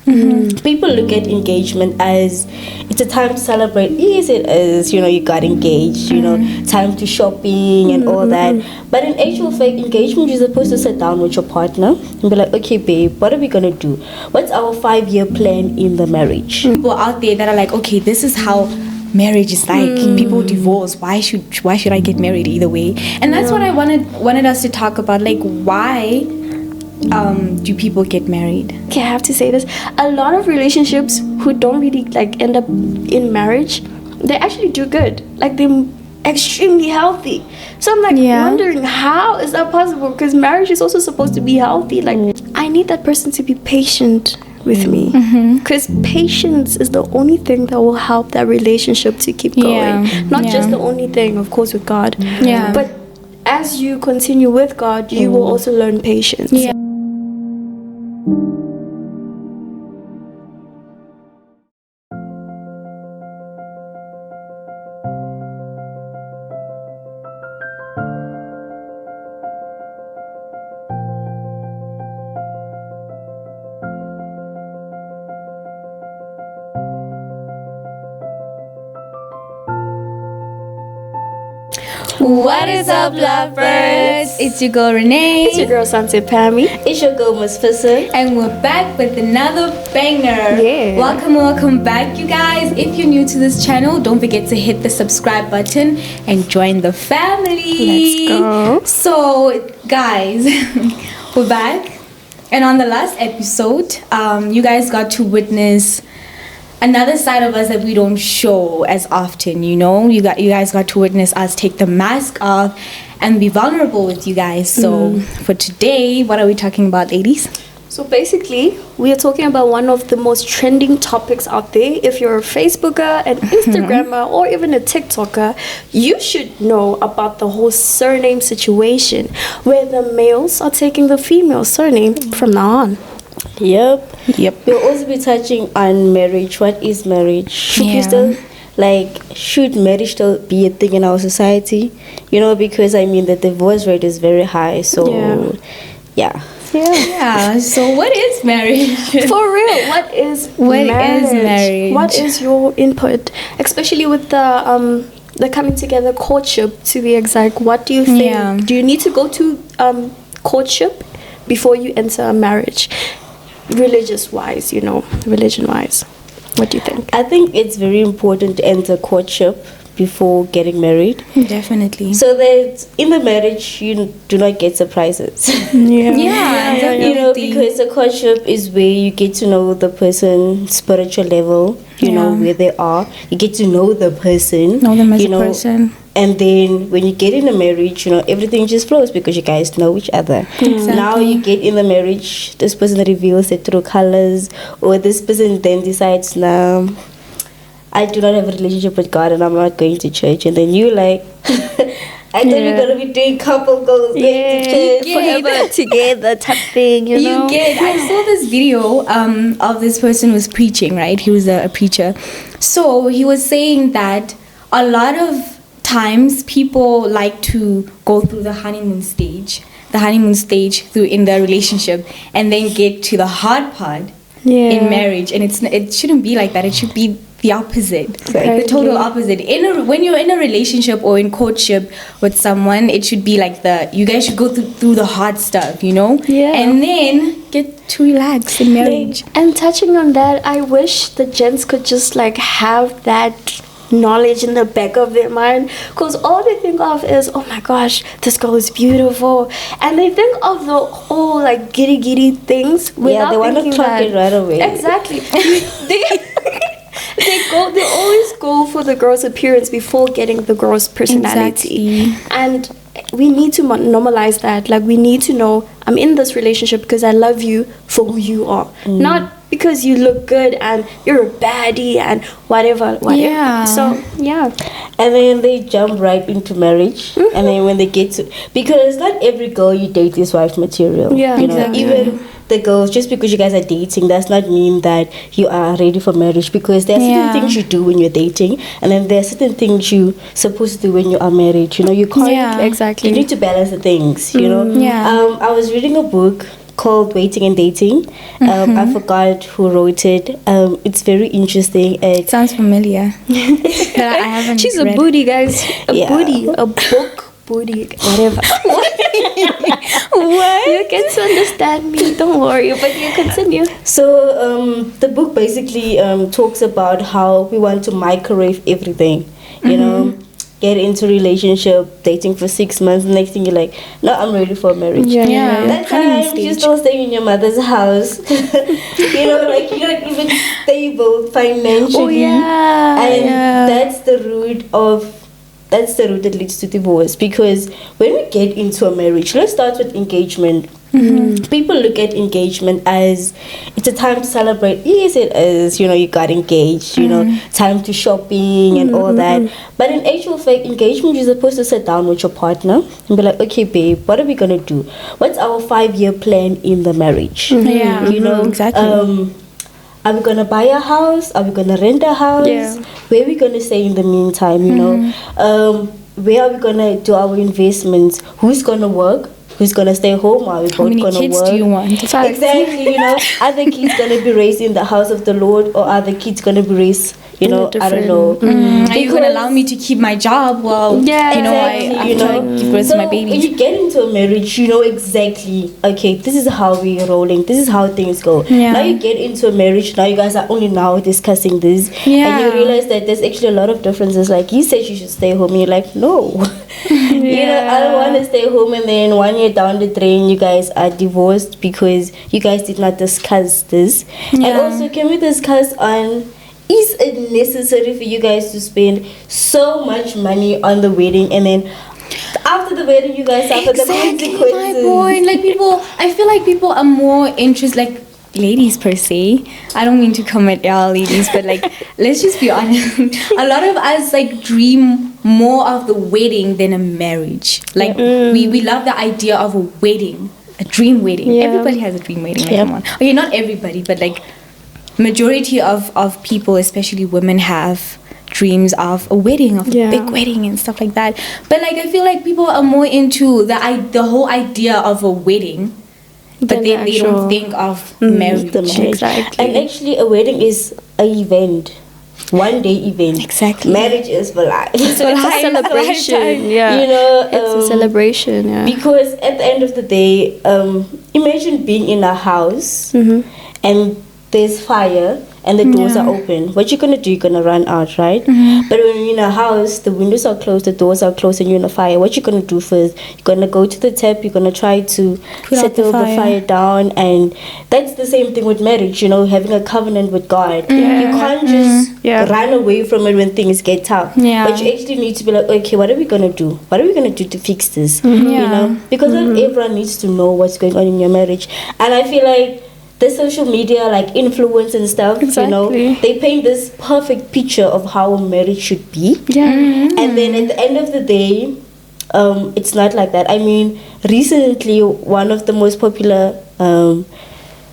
People look at engagement as it's a time to celebrate. Yes, it is. You got engaged. Time to shopping and all that. But in actual fact, engagement, you're supposed to sit down with your partner and be like, okay, babe, what are we gonna do? What's our 5-year plan in the marriage? People out there that are like, okay, this is how marriage is like. People divorce. Why should I get married either way? And that's what I wanted us to talk about. Like, why do people get married? Okay, I have to say this. A lot of relationships who don't really like end up in marriage, they actually do good. Like, they're extremely healthy. So I'm like wondering, how is that possible? Because marriage is also supposed to be healthy. Like, I need that person to be patient with me, because patience is the only thing that will help that relationship to keep going. Not just the only thing, of course, with God, but as you continue with God, you will also learn patience. What is up, lovebirds? It's your girl Renee. It's your girl Sante Pammy. It's your girl Miss Fisson. And we're back with another banger. Yeah. Welcome back, you guys. If you're new to this channel, don't forget to hit the subscribe button and join the family. Let's go. So, guys, we're back. And on the last episode, you guys got to witness another side of us that we don't show as often. You guys got to witness us take the mask off and be vulnerable with you guys. So for today, what are we talking about, ladies? So basically, we are talking about one of the most trending topics out there. If you're a Facebooker, an Instagrammer, or even a TikToker, you should know about the whole surname situation, where the males are taking the female surname from now on. Yep. We'll also be touching on marriage. What is marriage? Should marriage still be a thing in our society? Because the divorce rate is very high. So, yeah. So what is marriage? For real, what is marriage? What is your input, especially with the coming together courtship, to be exact? What do you think? Do you need to go to courtship before you enter a marriage? Religion wise, what do you think? I think it's very important to enter courtship before getting married. Definitely. So that in the marriage you do not get surprises. Because the courtship is where you get to know the person's spiritual level, where they are. You get to know the person. Know them as a person. And then when you get in a marriage, everything just flows because you guys know each other. Exactly. Now you get in the marriage, this person reveals their true colors, or this person then decides, nah, I do not have a relationship with God and I'm not going to church. And then you like, I thought we're going to be doing couple goals, going to church, forever together type thing, You get. I saw this video of this person was preaching, right? He was a preacher. So he was saying that a lot of times people like to go through the honeymoon stage through in their relationship, and then get to the hard part in marriage, and it shouldn't be like that. It should be the opposite, the total opposite. When you're in a relationship or in courtship with someone, it should be like you guys should go through the hard stuff, and then get to relax in marriage. And touching on that, I wish the gents could just have that knowledge in the back of their mind, because all they think of is, oh my gosh, this girl is beautiful, and they think of the whole giddy things without they want to clock it right away. Exactly. They always go for the girl's appearance before getting the girl's personality. Exactly. And we need to normalize that. We need to know, I'm in this relationship because I love you for who you are, not because you look good and you're a baddie and whatever. So and then they jump right into marriage, and then when they get to, because not every girl you date is wife material. Exactly. Even the girls, just because you guys are dating does not mean that you are ready for marriage, because there are certain things you do when you're dating, and then there are certain things you're supposed to do when you are married. You can't exactly. You need to balance the things. I was reading a book called Waiting and Dating. I forgot who wrote it. It's very interesting. It sounds familiar. But I haven't. She's read a booty, guys. A book booty, whatever. What? You get to understand me. Don't worry, but you continue. So the book basically talks about how we want to microwave everything. You know, get into relationship, dating for 6 months. Next thing you're like, no, I'm ready for marriage. That time you're still staying in your mother's house. You know, like you're not even stable financially. That's the root that leads to divorce. Because when we get into a marriage, let's start with engagement. People look at engagement as it's a time to celebrate. Yes, it is. You know, you got engaged. You know, time to shopping and all that. But in actual fact, engagement, you're supposed to sit down with your partner and be like, okay, babe, what are we gonna do? What's our 5-year plan in the marriage? You know, exactly. Are we gonna buy a house? Are we gonna rent a house? Where are we gonna stay in the meantime? You know, where are we gonna do our investments? Who's gonna work? Who's gonna stay home? Are we both gonna work? How many kids do you want? Exactly. You know, are the kids gonna be raised in the house of the Lord, or are the kids gonna be raised? You know, I don't know. Are you gonna allow me to keep my job? Well, you know, I give birth to my baby. When you get into a marriage, you know exactly. Okay, this is how we're rolling. This is how things go. Now you get into a marriage. Now you guys are only now discussing this, and you realize that there's actually a lot of differences. Like he said, you should stay home. And you're like, no. You know, I don't want to stay home, and then 1 year down the drain, you guys are divorced because you guys did not discuss this. And also, can we discuss on, is it necessary for you guys to spend so much money on the wedding, and then after the wedding you guys suffer the consequences? My point. Like people, I feel like people are more interested, like ladies per se. I don't mean to come at y'all ladies, but like let's just be honest. A lot of us like dream more of the wedding than a marriage. Like we love the idea of a wedding, a dream wedding. Everybody has a dream wedding. Like, come on. Okay, not everybody, but like majority of people, especially women, have dreams of a wedding, of a big wedding and stuff like that. But like I feel like people are more into the whole idea of a wedding, but then they don't think of marriage. Exactly. And actually a wedding is an event, 1 day event. Exactly. Marriage is for life. It's a celebration. You know, it's a celebration. Because at the end of the day, imagine being in a house and there's fire and the doors are open. What you're gonna do? You're gonna run out, right? But when you're in a house, the windows are closed, the doors are closed, and you're in a fire. What you gonna do first? You're gonna go to the tap. You're gonna try to settle the fire down, and that's the same thing with marriage. You know, having a covenant with God. You can't just run away from it when things get tough. But you actually need to be like, okay, what are we gonna do? What are we gonna do to fix this? You know, because not everyone needs to know what's going on in your marriage, and I feel like the social media, like influence and stuff, you know, they paint this perfect picture of how a marriage should be. And then at the end of the day, it's not like that. I mean, recently, one of the most popular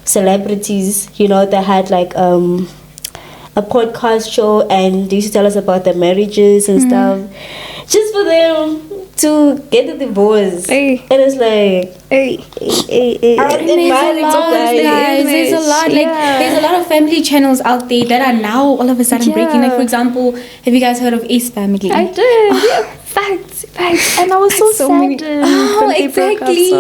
celebrities, you know, they had like a podcast show, and they used to tell us about their marriages and stuff, just for them to get a divorce. And it's like, There's a lot. Like there's a lot of family channels out there that are now all of a sudden breaking. Like for example, have you guys heard of Ace Family? I did. Facts. And I was so sad. Exactly.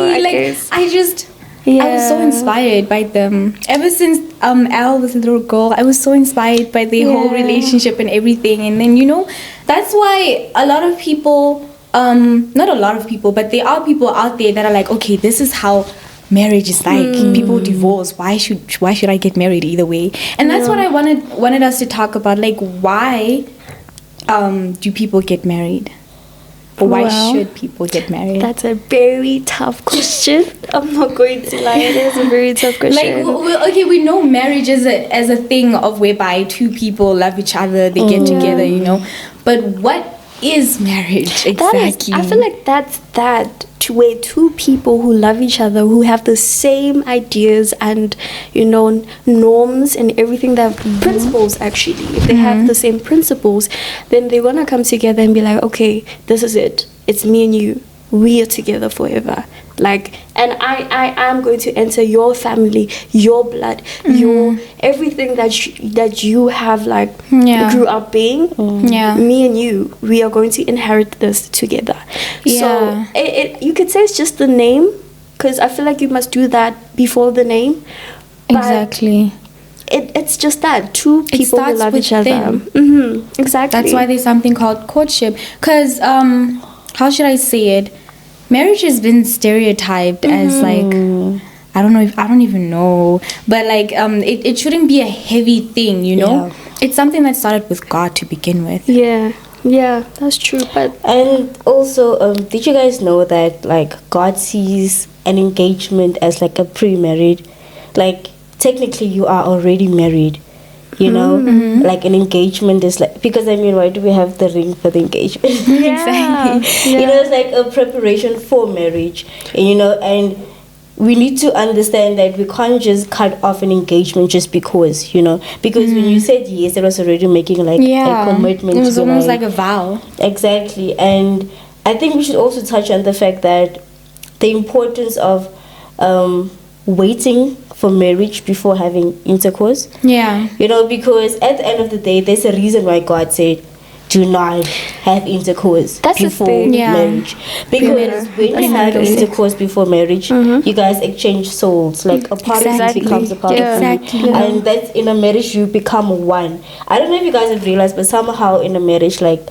I was so inspired by them. Ever since Elle was a little girl, I was so inspired by their whole relationship and everything. And then, you know, that's why a lot of people, not a lot of people, but there are people out there that are like, okay, this is how marriage is like. People divorce. Why should I get married either way? And that's what I wanted us to talk about. Like, why do people get married? Or why should people get married? That's a very tough question. I'm not going to lie, it is a very tough question. Like, we know marriage as a thing of whereby two people love each other, they get together, you know. But what is marriage exactly? I feel like that's that, to where two people who love each other, who have the same ideas and, you know, norms and everything, that principles actually, if they have the same principles, then they want to come together and be like, okay, this is it, it's me and you, we are together forever, Like, and I am going to enter your family, your blood, your everything that you have like grew up being. Me and you, we are going to inherit this together. So you could say it's just the name, because I feel like you must do that before the name. Exactly. It's just that two people who love each other. Exactly. That's why there's something called courtship. Because how should I say it? Marriage has been stereotyped as like, I don't even know, but like it shouldn't be a heavy thing, you know. It's something that started with God to begin with. Yeah, that's true. But and also, did you guys know that like God sees an engagement as like a pre-married, like technically you are already married, you know. Like an engagement is like, because I mean, why do we have the ring for the engagement? Exactly. You know, it's like a preparation for marriage, you know. And we need to understand that we can't just cut off an engagement just because, you know, because when you said yes, it was already making like a commitment. It was almost like a vow. Exactly. And I think we should also touch on the fact that the importance of waiting for marriage before having intercourse. You know, because at the end of the day, there's a reason why God said, do not have intercourse before marriage. Because when you have intercourse before marriage, you guys exchange souls. Like a part of you becomes a part of you. And that's in a marriage, you become one. I don't know if you guys have realized, but somehow in a marriage, like,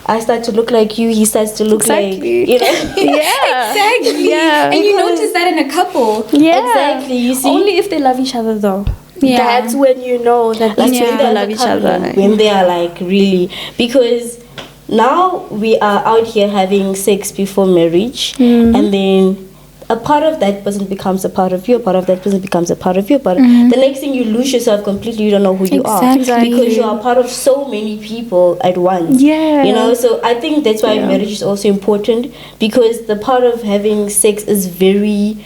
I start to look like you, he starts to look like, you know. Exactly. And you notice that in a couple. Exactly. You see? Only if they love each other though. That's when you know that that's when they love each other. When they are like really, because now we are out here having sex before marriage, and then a part of that person becomes a part of you, a part of that person becomes a part of you, but the next thing you lose yourself completely, you don't know who you are, because you are part of so many people at once. You know, so I think that's why marriage is also important, because the part of having sex is very,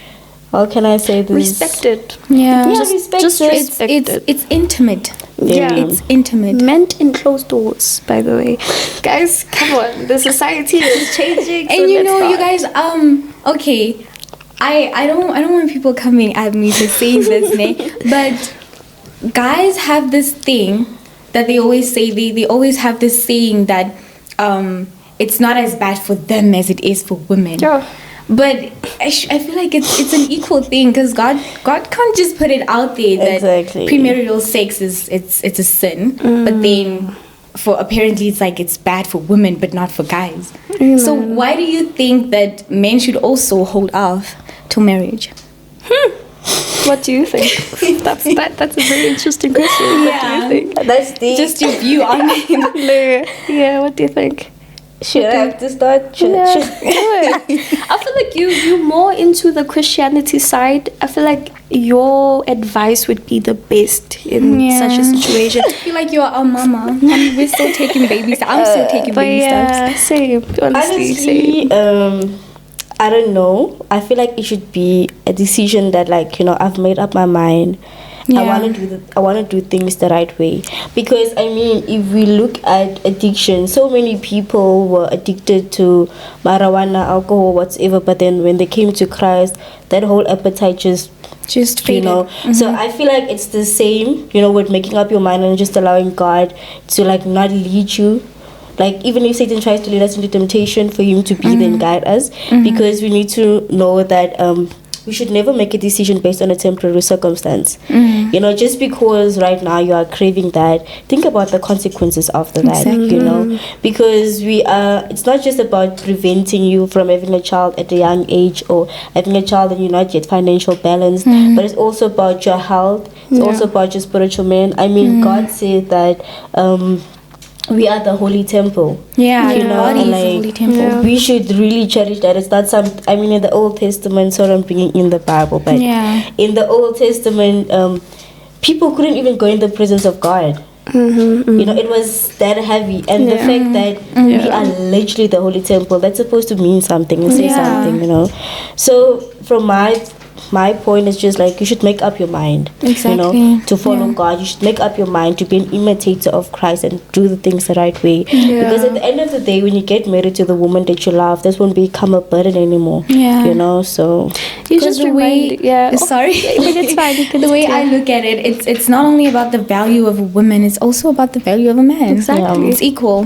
how can I say this? Respected. Just respected. It's intimate. It's intimate. Meant in closed doors, by the way. Guys, come on. The society is changing. And you know, you guys, okay, I don't want people coming at me for saying this, but guys have this thing that they always say. They always have this saying that it's not as bad for them as it is for women. But I feel like it's an equal thing, because God can't just put it out there that premarital sex is a sin, but then for apparently it's like it's bad for women but not for guys. So why do you think that men should also hold off till marriage? What do you think? That's a very interesting question. What do you think? That's just your view on it. What do you think? Should I have to start? Should I feel like you more into the Christianity side. I feel like your advice would be the best in such a situation. I feel like you're a mama. We're still taking baby steps. I'm still taking baby steps. Same. Honestly, same. I don't know. I feel like it should be a decision that, like, you know, I've made up my mind. I want to do things the right way, because I mean, if we look at addiction, so many people were addicted to marijuana, alcohol, whatever, but then when they came to Christ, that whole appetite just faded. You know. So I feel like it's the same, you know, with making up your mind and just allowing God to like not lead you. Like, even if Satan tries to lead us into temptation, for him to be then guide us, because we need to know that we should never make a decision based on a temporary circumstance. You know, just because right now you are craving that, think about the consequences after that, you know, because it's not just about preventing you from having a child at a young age or having a child and you're not yet financial balanced, but it's also about your health. It's also about your spiritual man. I mean, God said that we are the holy temple. You know, and like, holy temple. We should really cherish that. It's not I mean, in the Old Testament, so I'm bringing in the Bible, but in the Old Testament, people couldn't even go in the presence of God. You know, it was that heavy, and the fact that we are literally the holy temple, that's supposed to mean something and say something, you know. So from my my point is just like you should make up your mind. Exactly. To follow God. You should make up your mind to be an imitator of Christ and do the things the right way. Yeah. Because at the end of the day, when you get married to the woman that you love, this won't become a burden anymore. Yeah. So You just the way, sorry, but it's fine. You can the way I look at it, it's not only about the value of a woman, it's also about the value of a man. Exactly. It's equal.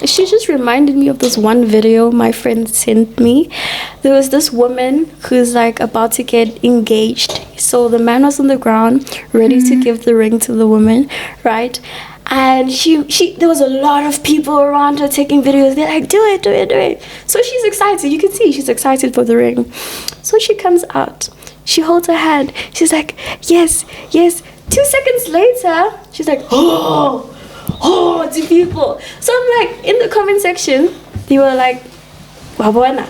She just reminded me of this one video my friend sent me. There was this woman who's like about to get engaged. So the man was on the ground, ready to give the ring to the woman, right? And she there was a lot of people around her taking videos. They're like, do it. So she's excited. You can see she's excited for the ring. So she comes out. She holds her hand. She's like, yes. 2 seconds later, she's like, oh, to people. So I'm like, in the comment section, they were like, Wabwana,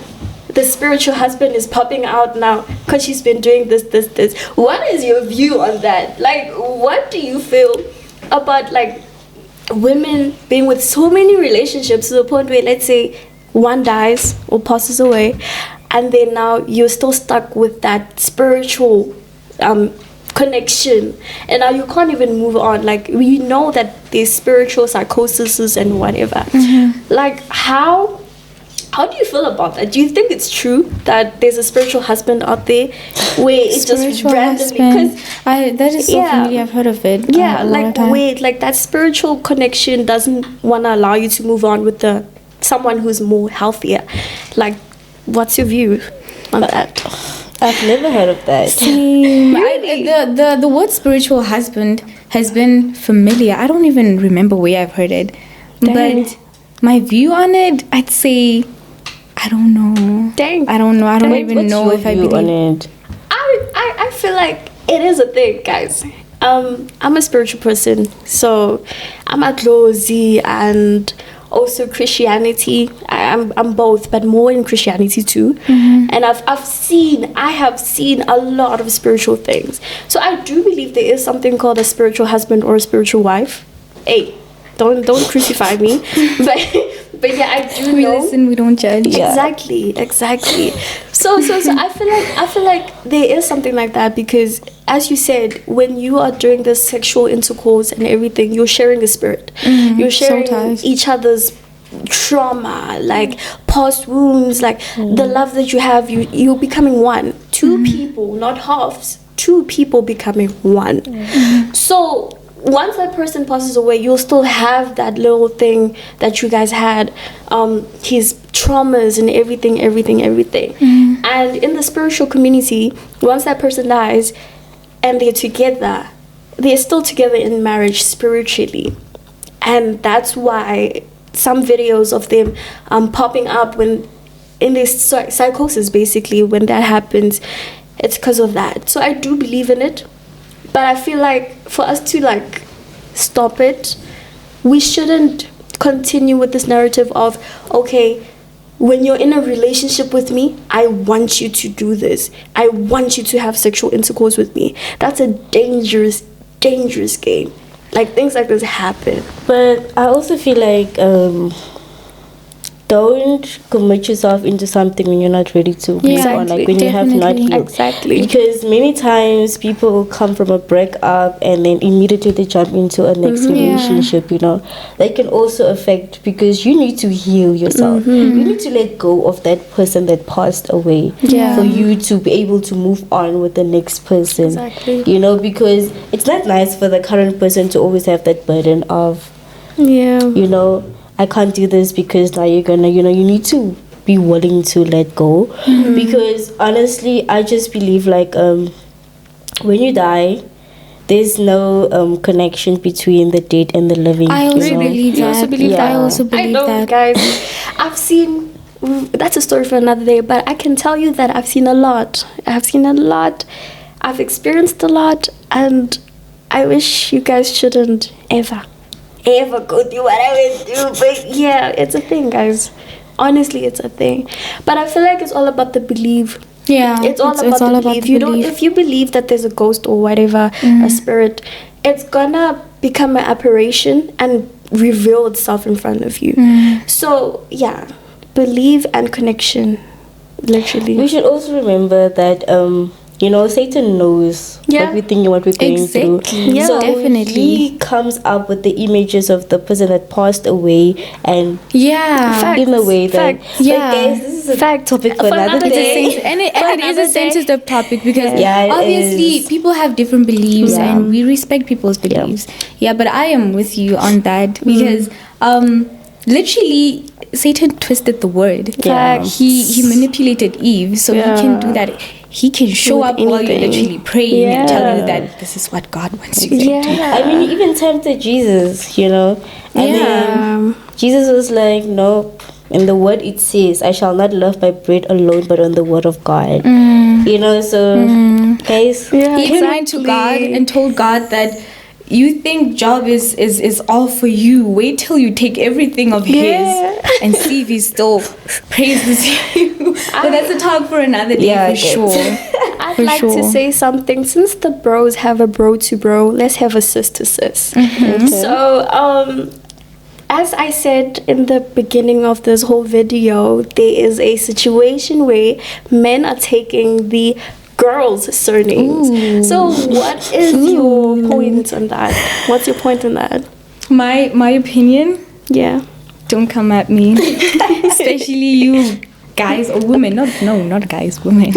the spiritual husband is popping out now because she's been doing this. What is your view on that? Like, what do you feel about like women being with so many relationships to the point where, let's say, one dies or passes away, and then now you're still stuck with that spiritual connection, and now you can't even move on. Like, we know that there's spiritual psychosis and whatever. Like, how do you feel about that? Do you think it's true that there's a spiritual husband out there where it's just randomly? Because that is so familiar. I've heard of it. Yeah, like wait, like that spiritual connection doesn't want to allow you to move on with someone who's more healthier. Like, what's your view on that? I've never heard of that. Really? The word spiritual husband has been familiar. I don't even remember where I've heard it. Dang. But my view on it, I'd say, I don't know. Dang. I don't know. I don't even What's know your if I view believe. on it? I feel like it is a thing, guys. I'm a spiritual person, so I'm a closey and also Christianity. I'm both, but more in Christianity too. And I have seen a lot of spiritual things. So I do believe there is something called a spiritual husband or a spiritual wife. Hey, don't crucify me. But yeah, I do We know. listen, we don't judge. Yeah. Exactly. So I feel like there is something like that, because as you said, when you are doing this sexual intercourse and everything, you're sharing a spirit. You're sharing ties. each other's trauma, like past wounds, like the love that you have. You're becoming one. Two people, not halves. Two people becoming one. So once that person passes away, you'll still have that little thing that you guys had, his traumas and everything. And in the spiritual community, once that person dies and they're together, they're still together in marriage spiritually. And that's why some videos of them popping up when in this psychosis, basically, when that happens, it's because of that. So I do believe in it. But I feel like for us to like stop it, we shouldn't continue with this narrative of, okay, when you're in a relationship with me, I want you to do this. I want you to have sexual intercourse with me. That's a dangerous game. Like, things like this happen. But I also feel like don't commit yourself into something when you're not ready to move on, like when you have not healed. Exactly. Because many times people come from a breakup and then immediately they jump into a next relationship, That can also affect, because you need to heal yourself. You need to let go of that person that passed away for you to be able to move on with the next person. Exactly. Because it's not nice for the current person to always have that burden of, I can't do this because now you're gonna, you need to be willing to let go. Because honestly, I just believe like when you die, there's no connection between the dead and the living. I also believe that. I also believe that. Guys, I've seen, that's a story for another day, but I can tell you that I've seen a lot. I've experienced a lot, and I wish you guys shouldn't ever go through what I went through. But yeah, it's a thing, guys. Honestly, it's a thing. But I feel like it's all about the belief. Yeah, it's all about the belief. If you believe that there's a ghost or whatever, a spirit, it's gonna become an apparition and reveal itself in front of you. So yeah, believe and connection, literally. We should also remember that Satan knows Yeah. what we think and what we're going through. Yeah, So definitely. he comes up with the images of the person that passed away, and Yeah. in a way that, Facts. but Yeah. guys, this is a Fact. topic for For another another day. day. And it is a another day. sensitive topic because Yeah, it obviously is. people have different beliefs Yeah. and we respect people's beliefs. Yeah, but I am with you on that because literally Satan twisted the word. Yeah. He manipulated Eve, so he can do that. He can show With up while you're anything. literally praying and tell you Yeah. that this is what God wants you to do. Yeah. I mean, he even tempted Jesus, and then Jesus was like, nope. In the word it says, I shall not live by bread alone, but on the word of God. So guys, Yeah, He even went to God and told God that you think Job is all for you. Wait till you take everything of Yeah. his and see if he still praises you. But that's a talk for another day Yeah, for okay. sure. I'd For like to sure. say something. Since the bros have a bro to bro, let's have a sis to sis. So, as I said in the beginning of this whole video, there is a situation where men are taking the girls' surnames. So, what is your point on that? What's your point on that? My opinion, Yeah. don't come at me. Especially you guys or women. Not guys, women.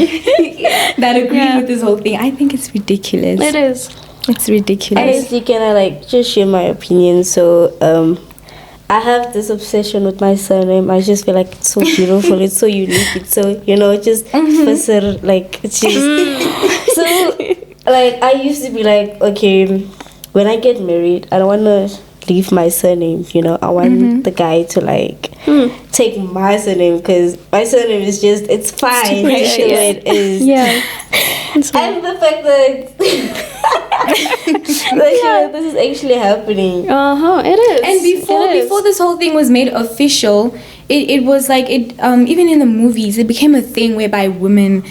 That agree with this whole thing. I think it's ridiculous. It is. It's ridiculous. honestly, can I just share my opinion? So, I have this obsession with my surname. I just feel like it's so beautiful. It's so unique. It's so, just fasir, like, it's just. So, like, I used to be like, okay, when I get married, I don't want to leave my surname, I want the guy to, like, take my surname, because my surname is just, it's fine. Right? The way it is. Yeah. And the fact that this is actually happening. It is. And before this whole thing was made official, it was like even in the movies it became a thing whereby women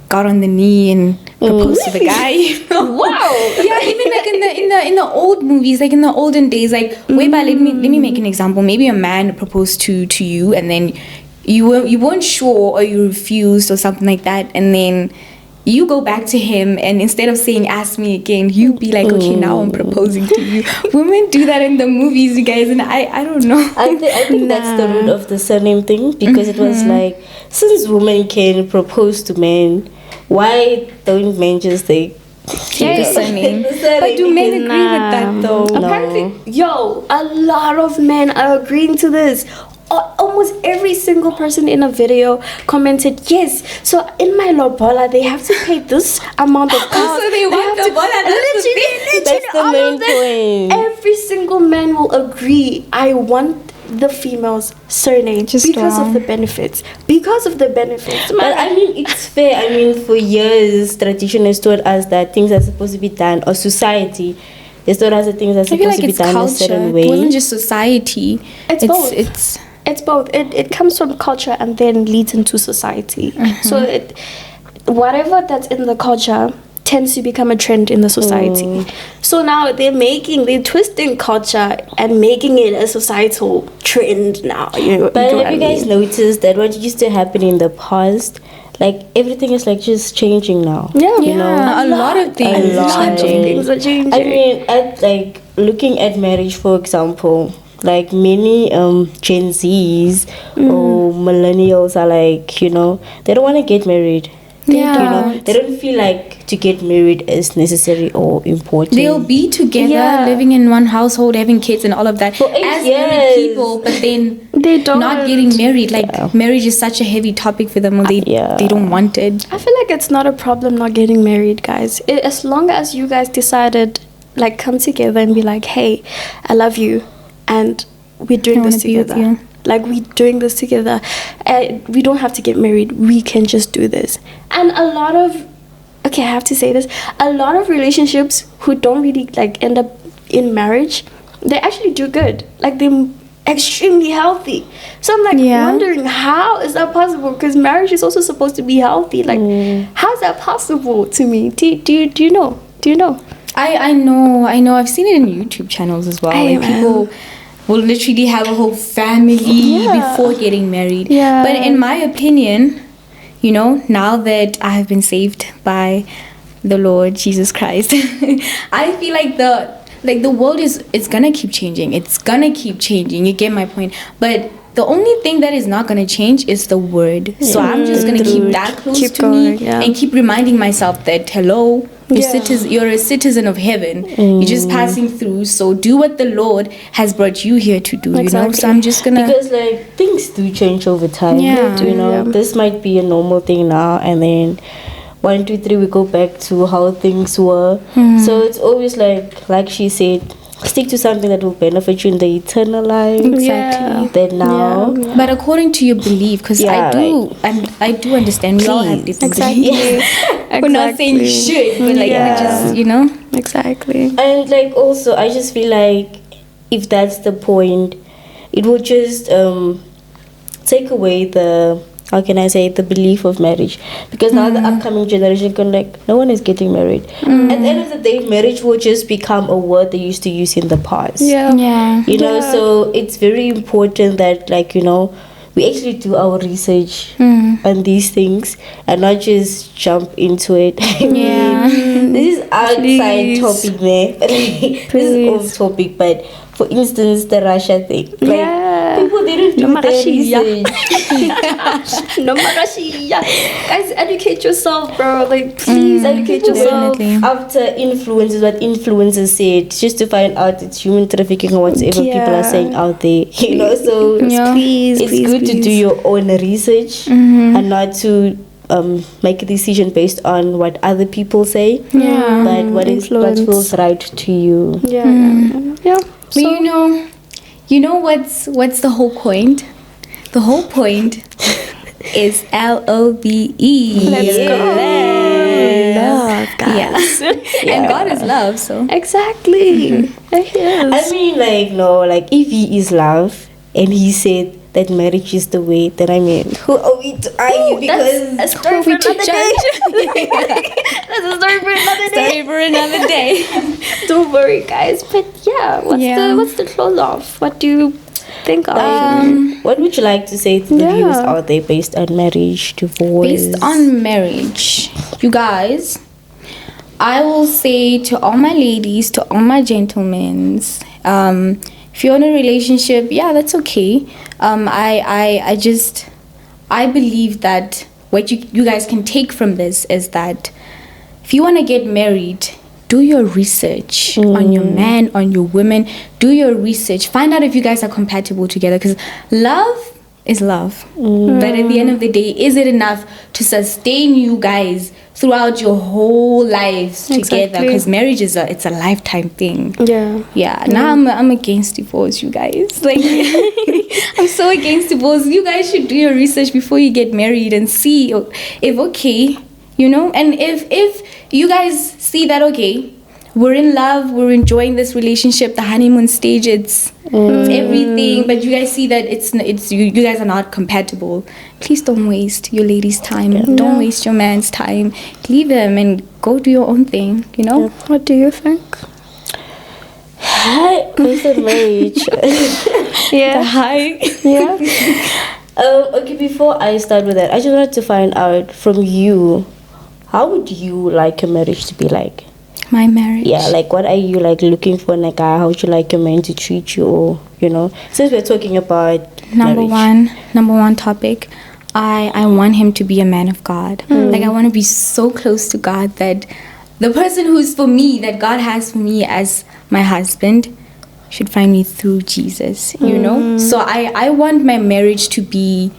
got on the knee and proposed to the guy. Wow. Yeah, even like in the old movies, like in the olden days, like whereby let me make an example. Maybe a man proposed to you and then you weren't sure or you refused or something like that, and then you go back to him and instead of saying ask me again, you be like, okay, now I'm proposing to you. Women do that in the movies, you guys, and I don't know. I think that's the root of the surname thing, because it was like, since women can propose to men, why don't men just take The surname. But do men agree with that though? Apparently, a lot of men are agreeing to this. Almost every single person in a video commented, yes, so in my lobola they have to pay this amount of cost. So they want the bola, that's the thing. That's the all main of them. point. Every single man will agree, I want the female's surname Just because wrong. of the benefits. Because of the benefits. But I mean, it's fair. I mean, for years, tradition has taught us that things are supposed to be done, or society has taught us that things are I feel supposed like to be it's done a culture. certain It way. wasn't just society. It's both. It's It's both. It comes from culture and then leads into society. So whatever that's in the culture tends to become a trend in the society. So now they're twisting culture and making it a societal trend now. But have you guys noticed that what used to happen in the past, like everything is like just changing now? Yeah, a lot of things. A lot of things are changing. I mean, looking at marriage, for example, like many Gen Zs or millennials are like, they don't want to get married. They don't feel like to get married is necessary or important. They'll be together, living in one household, having kids and all of that For 8 as years. married people, but then They don't. not getting married. Like marriage is such a heavy topic for them, or they don't want it. I feel like it's not a problem not getting married, guys. As long as you guys decided, like, come together and be like, hey, I love you, and we're doing I this wanna be with together. you. Like, we're doing this together. We don't have to get married. We can just do this. And a lot of, okay, I have to say this, a lot of relationships who don't really, like, end up in marriage, they actually do good. Like, they're extremely healthy. So I'm, like, wondering, how is that possible? Because marriage is also supposed to be healthy. Like, how's that possible to me? Do you know? Do you know? I know. I've seen it in YouTube channels as well. Like people will literally have a whole family before getting married. Yeah. But in my opinion, now that I have been saved by the Lord Jesus Christ, I feel like the world is gonna keep changing. It's gonna keep changing. You get my point. But the only thing that is not gonna change is the word. So I'm just gonna keep that close to me and keep reminding myself that hello, you're a citizen of heaven. You're just passing through. So do what the Lord has brought you here to do. You know. So I'm just gonna, because like things do change over time. You know, this might be a normal thing now, and then 1, 2, 3 we go back to how things were. So it's always like she said, stick to something that will benefit you in the eternal life. Exactly. Then now, but according to your belief, because I do understand we all have different beliefs. We're not saying you should, but like we just, you know. Exactly. And like also, I just feel like if that's the point, it will just take away the, how can I say, the belief of marriage, because now the upcoming generation can like, no one is getting married. At the end of the day, marriage will just become a word they used to use in the past. You know, so it's very important that, like, you know, we actually do our research on these things and not just jump into it. I mean, this is outside topic there. This is off topic, but for instance, the Russia thing. Like, people didn't do their research. Guys, educate yourself, bro. Like, please educate yourself. After influencers, what influencers said, just to find out it's human trafficking or whatever people are saying out there. You know, so it's good to do your own research and not to make a decision based on what other people say. But what feels right to you. But you know what's the whole point? The whole point is LOVE. Let's go. Love, guys. And God is love, so exactly. I mean, like, no, like if He is love and He said that marriage is the way, then I mean, who are we to argue? Because that's a story for another day. That's a story for another day. Don't worry, guys. But what's the close off? What do you think of? What would you like to say to the viewers out there based on marriage, divorce? Based on marriage, you guys, I will say to all my ladies, to all my gentlemen, if you're in a relationship, that's okay. I believe that what you guys can take from this is that if you want to get married, do your research on your man, on your women. Do your research. Find out if you guys are compatible together, because love is love. But at the end of the day, is it enough to sustain you guys throughout your whole lives together? Because marriage is a lifetime thing. Now I'm against divorce, you guys. Like, I'm so against divorce. You guys should do your research before you get married and see if okay, you know. And if you guys see that okay, we're in love, we're enjoying this relationship, the honeymoon stage, it's everything, but you guys see that it's you guys are not compatible, please don't waste your lady's time. Don't waste your man's time. Leave him and go do your own thing, you know. What do you think? Based on marriage. Okay, before I start with that, I just wanted to find out from you, how would you like your marriage to be like? My marriage? Yeah, like what are you like looking for in a guy? How would you like your man to treat you? Or, you know, since we're talking about number one topic, I want him to be a man of God. Like, I want to be so close to God that the person who's for me, that God has for me as my husband, should find me through Jesus, you know. So I want my marriage to be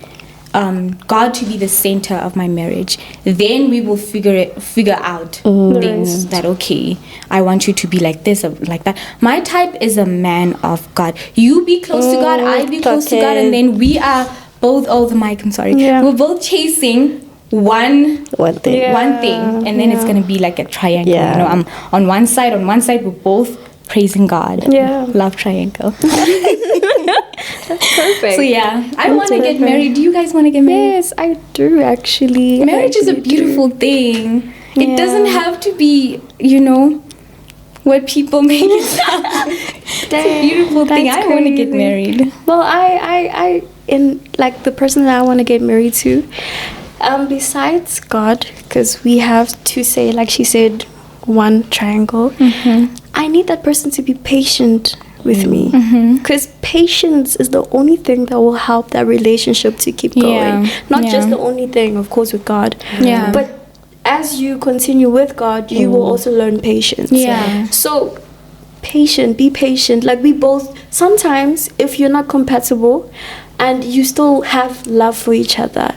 God to be the center of my marriage. Then we will figure out things that, okay, I want you to be like this or like that. My type is a man of God. You be close to God, I be close to God, and then we are both, we're both chasing one thing, and then it's gonna be like a triangle. You know, I'm on one side, we're both praising God. Love triangle. That's perfect. So I want to get married. Do you guys want to get married? Yes, I do actually. Marriage is a beautiful thing. It doesn't have to be, you know, what people make it sound. It's a beautiful thing. I want to get married. Well, I in like the person that I want to get married to, Besides God, because we have to say, like she said, one triangle. I need that person to be patient with me, because patience is the only thing that will help that relationship to keep going. Not just the only thing, of course, with God. But as you continue with God, you will also learn patience. So be patient. Like we both, sometimes if you're not compatible and you still have love for each other,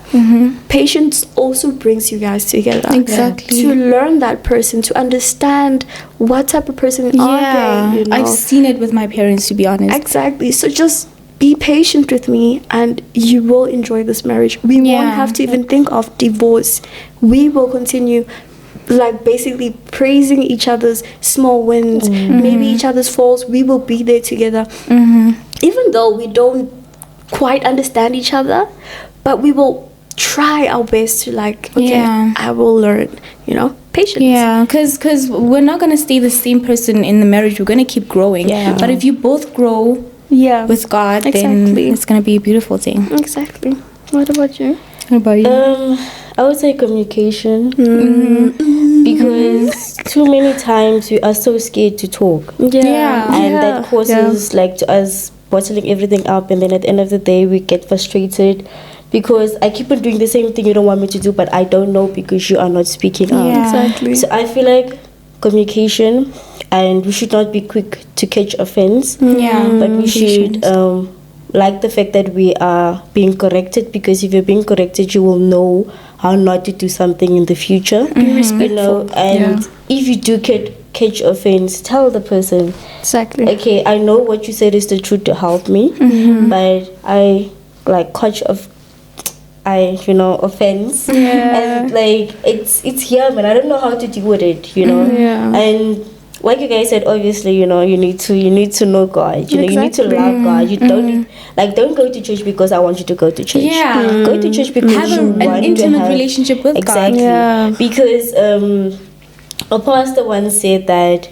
patience also brings you guys together. Exactly. To learn that person, to understand what type of person are they, you know? I've seen it with my parents, to be honest. Exactly. So just be patient with me and you will enjoy this marriage. We won't have to even think of divorce. We will continue, like, basically praising each other's small wins, maybe each other's faults. We will be there together. Even though we don't quite understand each other, but we will try our best to, like, okay, I will learn, you know, patience. Because we're not going to stay the same person in the marriage. We're going to keep growing. But if you both grow with God, then it's going to be a beautiful thing. Exactly. What about you? What about you? I would say communication, because too many times we are so scared to talk, and that causes like to us bottling everything up, and then at the end of the day we get frustrated because I keep on doing the same thing you don't want me to do, but I don't know because you are not speaking out. Exactly. So I feel like communication, and we should not be quick to catch offense, but we should like the fact that we are being corrected, because if you're being corrected you will know how not to do something in the future. Be respectful. You know, and if you do catch offense, tell the person, exactly, okay, I know what you said is the truth to help me, but I like catch offense, and like it's here, man. I don't know how to deal with it, you know. And like you guys said, obviously, you know, you need to know God. You know, you need to love God. You don't don't go to church because I want you to go to church. Go to church because have you want an intimate relationship with God. Yeah. Because a pastor once said that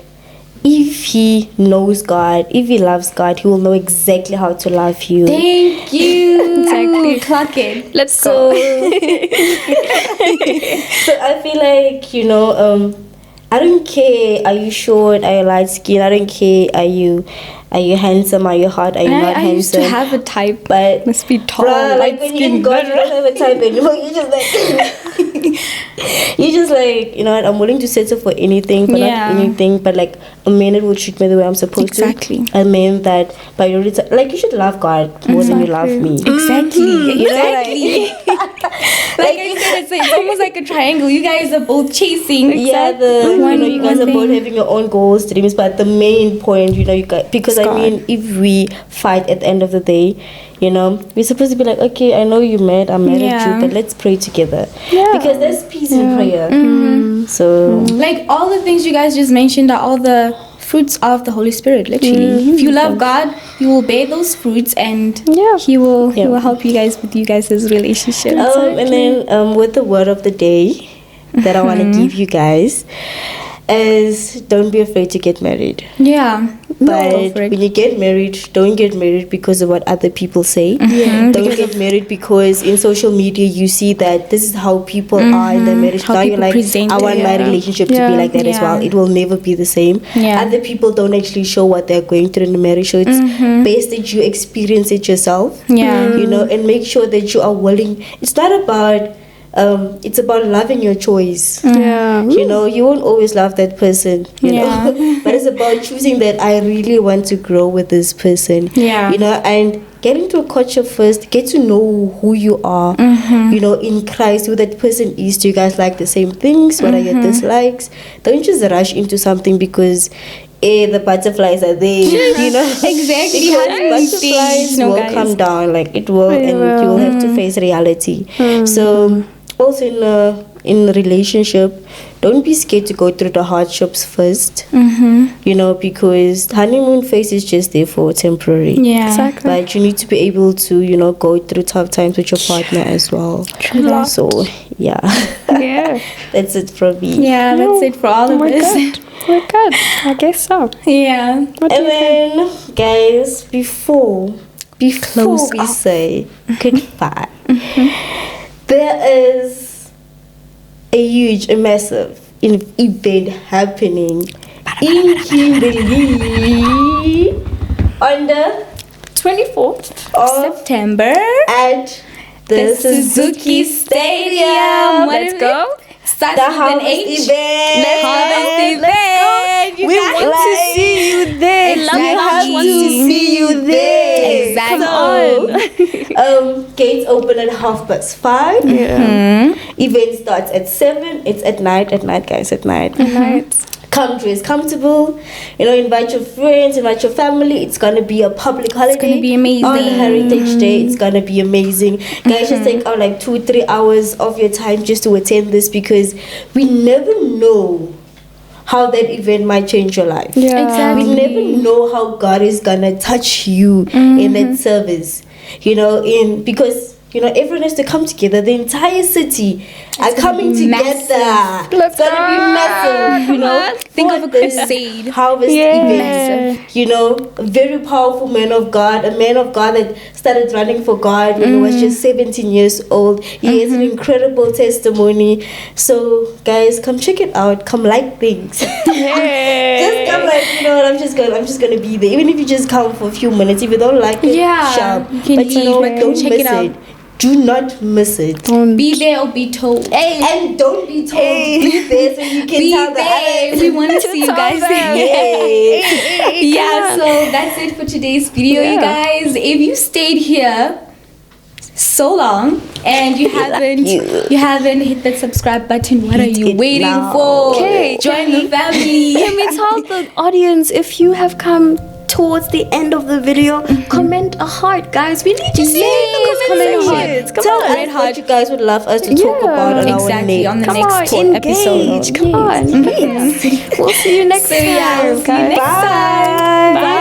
if he knows God, if he loves God, he will know exactly how to love you. Thank you. Exactly. Clock it. Let's go. So I feel like, you know, I don't care, are you short, are you light skinned, I don't care, are you handsome, are you hot, are you not handsome. I used to have a type, but must be tall, like when you're in God, you don't have a type anymore. You just like you just like, you know what, I'm willing to settle for anything, but not anything, but like a man that will treat me the way I'm supposed to. A man that prioritize, like, you should love God more than you love me. Exactly. You know, like I said, it's almost like a triangle. You guys are both chasing. You guys are both having your own goals, dreams, but the main point, you know, you got, because I mean, if we fight at the end of the day, you know, we're supposed to be like, okay, I know you mad, I'm mad at you, but let's pray together. Because there's peace in prayer. So, like, all the things you guys just mentioned are all the fruits of the Holy Spirit, literally. If you love God, you will bear those fruits, and He will help you guys with you guys' relationship. And then with the word of the day that I want to give you guys is, don't be afraid to get married. But when you get married, don't get married because of what other people say. Don't get married because in social media you see that this is how people are in their marriage. Now you're like, I want my relationship to be like that as well. It will never be the same. Other people don't actually show what they're going through in the marriage, so it's best that you experience it yourself. You know, and make sure that you are willing. It's not about it's about loving your choice. You know, you won't always love that person, you know, but it's about choosing that I really want to grow with this person, you know, and get into a courtship first, get to know who you are, you know, in Christ, who that person is. Do you guys like the same things? What are your dislikes? Don't just rush into something because the butterflies are there, you know. Exactly. Butterflies will come down, like it will, and you will have to face reality. So also in a relationship, don't be scared to go through the hardships first, you know, because honeymoon phase is just there for temporary. Exactly. But you need to be able to, you know, go through tough times with your partner as well. So that's it from me. That's it for all of us. We're good. I guess so. And then, guys, before we say goodbye, there is a huge, a massive event happening in Kimberley on the 24th of September at the Suzuki Stadium. Let's go. Starts The with an harvest H. event. Harvest event. We want to see you there. Exactly. We want to see you there. Exactly. So, gates open at 5:30. Yeah. Event starts at 7. It's at night, guys, at night. Nice. Come dress comfortable. Invite your friends, invite your family. It's gonna be a public holiday. gonna be amazing. On Heritage Day, it's gonna be amazing. Guys, just take out like 2-3 hours of your time just to attend this, because we never know how that event might change your life. Yeah. Exactly. We never know how God is gonna touch you in that service. Because everyone has to come together. The entire city are coming together. Let's It's gonna be go. massive. Think for of a this crusade. harvest Yeah. event. A very powerful man of God, a man of God that started running for God when he was just 17 years old. He has an incredible testimony. So, guys, come check it out. Come like things. Just come like, I'm just gonna be there. Even if you just come for a few minutes, if you don't like it, Yeah, sharp. you can But leave, but don't check miss it out. Do not miss it. Be there or be told. And don't be told. Be there so you can Be tell the there. others. We want to see you guys. Yeah, so that's it for today's video, you guys. If you stayed here so long and you haven't hit that subscribe button, what are you it waiting now. for? Okay, Join the family. Can we tell the audience, if you have come towards the end of the video, comment a heart, guys. We need to see the comment comment a heart. sections. Come Tell on. us what you guys would love us to talk Yeah. about on Exactly, our on the Come next on, episode. engage. Come on. Please. We'll see you next So yeah, time, we'll see you guys. next time. Bye.